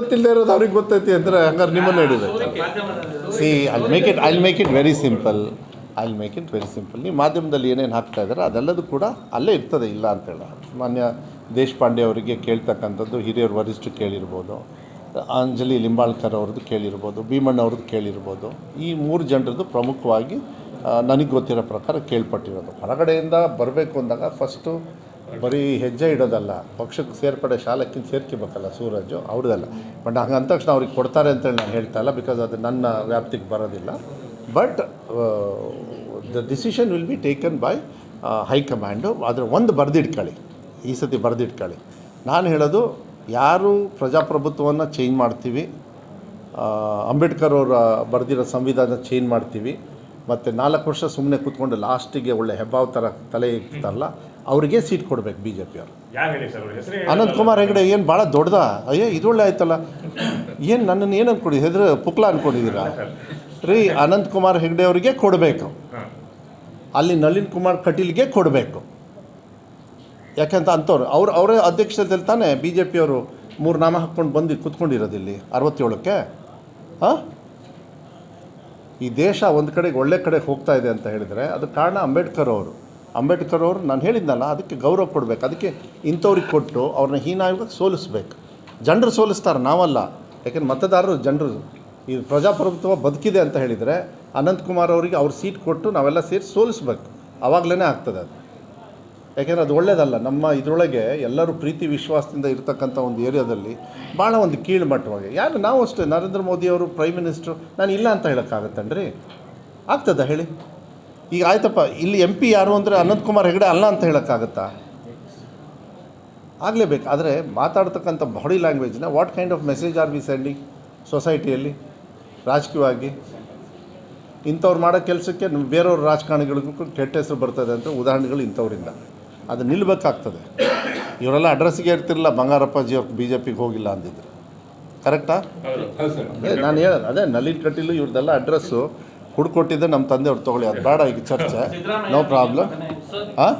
ಗೊತ್ತಿಲ್ಲದೆ ಇರೋದು ಅವ್ರಿಗೆ ಗೊತ್ತೈತಿ ಅಂದರೆ ಹಂಗಾರೆ ನಿಮ್ಮನ್ನು ಹೇಳಿದೆ. C I'll make it very simple. ನೀವು ಮಾಧ್ಯಮದಲ್ಲಿ ಏನೇನು ಹಾಕ್ತಾ ಇದ್ದಾರೆ ಅದೆಲ್ಲದೂ ಕೂಡ ಅಲ್ಲೇ ಇರ್ತದೆ, ಇಲ್ಲ ಅಂತೇಳ. ಮಾನ್ಯ ದೇಶಪಾಂಡೆ ಅವರಿಗೆ ಕೇಳ್ತಕ್ಕಂಥದ್ದು ಹಿರಿಯರ ವರಿಷ್ಠರು ಕೇಳಿರ್ಬೋದು, ಅಂಜಲಿ ಲಿಂಬಾಳ್ಕರ್ ಅವ್ರದ್ದು ಕೇಳಿರ್ಬೋದು, ಭೀಮಣ್ಣ ಅವ್ರದ್ದು ಕೇಳಿರ್ಬೋದು. ಈ 3 ಜನರದ್ದು ಪ್ರಮುಖವಾಗಿ ನನಗೆ ಗೊತ್ತಿರೋ ಪ್ರಕಾರ ಕೇಳ್ಪಟ್ಟಿರೋದು. ಹೊರಗಡೆಯಿಂದ ಬರಬೇಕು ಅಂದಾಗ ಫಸ್ಟು ಬರೀ ಹೆಜ್ಜೆ ಇಡೋದಲ್ಲ, ಪಕ್ಷಕ್ಕೆ ಸೇರ್ಪಡೆ ಶಾಲಕ್ಕಿಂತ ಸೇರ್ಕೋಬೇಕಲ್ಲ ಸೂರಜು, ಅವ್ರದ್ದಲ್ಲ. ಬಟ್ ಹಂಗೆ ಅಂದ ತಕ್ಷಣ ಅವ್ರಿಗೆ ಕೊಡ್ತಾರೆ ಅಂತೇಳಿ ನಾನು ಹೇಳ್ತಾ ಇಲ್ಲ, ಬಿಕಾಸ್ ಅದು ನನ್ನ ವ್ಯಾಪ್ತಿಗೆ ಬರೋದಿಲ್ಲ. But the decision will be taken by high command. ಆದರೆ ಒಂದು ಬರೆದಿಟ್ಕೊಳ್ಳಿ, ಈ ಸತಿ ಬರೆದಿಟ್ಕೊಳ್ಳಿ. ನಾನು ಹೇಳೋದು, ಯಾರು ಪ್ರಜಾಪ್ರಭುತ್ವವನ್ನು ಚೇಂಜ್ ಮಾಡ್ತೀವಿ, ಅಂಬೇಡ್ಕರ್ ಅವರ ಬರೆದಿರೋ ಸಂವಿಧಾನ ಚೇಂಜ್ ಮಾಡ್ತೀವಿ, ಮತ್ತು 4 ವರ್ಷ ಸುಮ್ಮನೆ ಕೂತ್ಕೊಂಡು ಲಾಸ್ಟಿಗೆ ಒಳ್ಳೆ ಹೆಬ್ಬಾವ್ ಥರ ತಲೆ ಇರ್ತಾರಲ್ಲ, ಅವರಿಗೆ ಸೀಟ್ ಕೊಡಬೇಕು ಬಿ ಜೆ ಪಿಯವರು. ಅನಂತ್ ಕುಮಾರ್ ಹೆಗಡೆ ಏನು ಭಾಳ ದೊಡ್ಡದ? ಅಯ್ಯೋ ಇದೊಳ್ಳೆ ಆಯ್ತಲ್ಲ, ಏನು ನನ್ನನ್ನು ಏನು ಅಂದ್ಕೊಂಡು ಹೆದ್ರ ಪುಕ್ಲ ಅಂದ್ಕೊಂಡಿದ್ದೀರಾ ರೀ? ಅನಂತ್ ಕುಮಾರ್ ಹೆಗಡೆ ಅವರಿಗೆ ಕೊಡಬೇಕು, ಅಲ್ಲಿ ನಳಿನ್ ಕುಮಾರ್ ಕಟೀಲ್ಗೆ ಕೊಡಬೇಕು. ಯಾಕೆಂತ ಅಂಥವ್ರು ಅವರೇ ಅಧ್ಯಕ್ಷತೆಯಲ್ಲಿ ತಾನೇ ಬಿ ಜೆ ಪಿಯವರು 3 ನಾಮ ಹಾಕ್ಕೊಂಡು ಬಂದು ಕೂತ್ಕೊಂಡಿರೋದಿಲ್ಲಿ 67ಕ್ಕೆ. ಹಾಂ, ಈ ದೇಶ ಒಂದು ಕಡೆಗೆ ಒಳ್ಳೆ ಕಡೆಗೆ ಹೋಗ್ತಾ ಇದೆ ಅಂತ ಹೇಳಿದರೆ ಅದಕ್ಕೆ ಕಾರಣ ಅಂಬೇಡ್ಕರ್ ಅವರು. ನಾನು ಹೇಳಿದ್ನಲ್ಲ, ಅದಕ್ಕೆ ಗೌರವ ಕೊಡಬೇಕು. ಅದಕ್ಕೆ ಇಂಥವ್ರಿಗೆ ಕೊಟ್ಟು ಅವ್ರನ್ನ ಹೀನಾಯೋಗಕ್ಕೆ ಸೋಲಿಸ್ಬೇಕು. ಜನರು ಸೋಲಿಸ್ತಾರೆ, ನಾವಲ್ಲ. ಯಾಕೆಂದ್ರೆ ಮತದಾರರು ಜನರು. ಈ ಪ್ರಜಾಪ್ರಭುತ್ವ ಬದುಕಿದೆ ಅಂತ ಹೇಳಿದರೆ ಅನಂತಕುಮಾರ್ ಅವರಿಗೆ ಅವ್ರ ಸೀಟ್ ಕೊಟ್ಟು ನಾವೆಲ್ಲ ಸೇರಿ ಸೋಲಿಸ್ಬೇಕು. ಆವಾಗಲೇ ಆಗ್ತದೆ ಅದು. ಯಾಕೆಂದರೆ ಅದು ಒಳ್ಳೆಯದಲ್ಲ. ನಮ್ಮ ಇದರೊಳಗೆ ಎಲ್ಲರೂ ಪ್ರೀತಿ ವಿಶ್ವಾಸದಿಂದ ಇರ್ತಕ್ಕಂಥ ಒಂದು ಏರಿಯಾದಲ್ಲಿ ಭಾಳ ಒಂದು ಕೀಳು ಮಟ್ಟವಾಗಿ ಯಾರು ನಾವು ಅಷ್ಟೇ. ನರೇಂದ್ರ ಮೋದಿಯವರು ಪ್ರೈಮ್ ಮಿನಿಸ್ಟ್ರು, ನಾನು ಇಲ್ಲ ಅಂತ ಹೇಳೋಕ್ಕಾಗತ್ತೇನ್ರಿ? ಆಗ್ತದ ಹೇಳಿ? ಈಗ ಆಯ್ತಪ್ಪ, ಇಲ್ಲಿ MP ಯಾರು ಅಂದರೆ ಅನಂತಕುಮಾರ್ ಹೆಗಡೆ ಅಲ್ಲ ಅಂತ ಹೇಳೋಕ್ಕಾಗತ್ತಾ? ಆಗಲೇಬೇಕು. ಆದರೆ ಮಾತಾಡ್ತಕ್ಕಂಥ ಬಾಡಿ ಲ್ಯಾಂಗ್ವೇಜ್ನ what kind of message are we sending ಸೊಸೈಟಿಯಲ್ಲಿ ರಾಜಕೀಯವಾಗಿ? ಇಂಥವ್ರು ಮಾಡೋ ಕೆಲಸಕ್ಕೆ ಬೇರೆಯವ್ರ ರಾಜಕಾರಣಿಗಳಿಗೂ ಕೆಟ್ಟ ಹೆಸರು ಬರ್ತದೆ ಅಂತ ಉದಾಹರಣೆಗಳು ಇಂಥವ್ರಿಂದ. ಅದು ನಿಲ್ಲಬೇಕಾಗ್ತದೆ. ಇವರೆಲ್ಲ ಅಡ್ರೆಸ್ಸಿಗೆ ಇರ್ತಿರಲ್ಲ, ಬಂಗಾರಪ್ಪಾಜಿ ಅವ್ರು BJPಗೆ ಹೋಗಿಲ್ಲ ಅಂದಿದ್ರು. ಕರೆಕ್ಟಾ? ನಾನು ಹೇಳೋದು ಅದೇ, ನಳಿನ್ ಕಟೀಲು ಇವ್ರದ್ದೆಲ್ಲ ಅಡ್ರೆಸ್ಸು ಹುಡ್ಕೊಟ್ಟಿದ್ದೆ ನಮ್ಮ ತಂದೆಯವ್ರು ತೊಗೊಳ್ಳಿ, ಅದು ಬೇಡ ಈಗ ಚರ್ಚೆ. No problem. ಹಾಂ,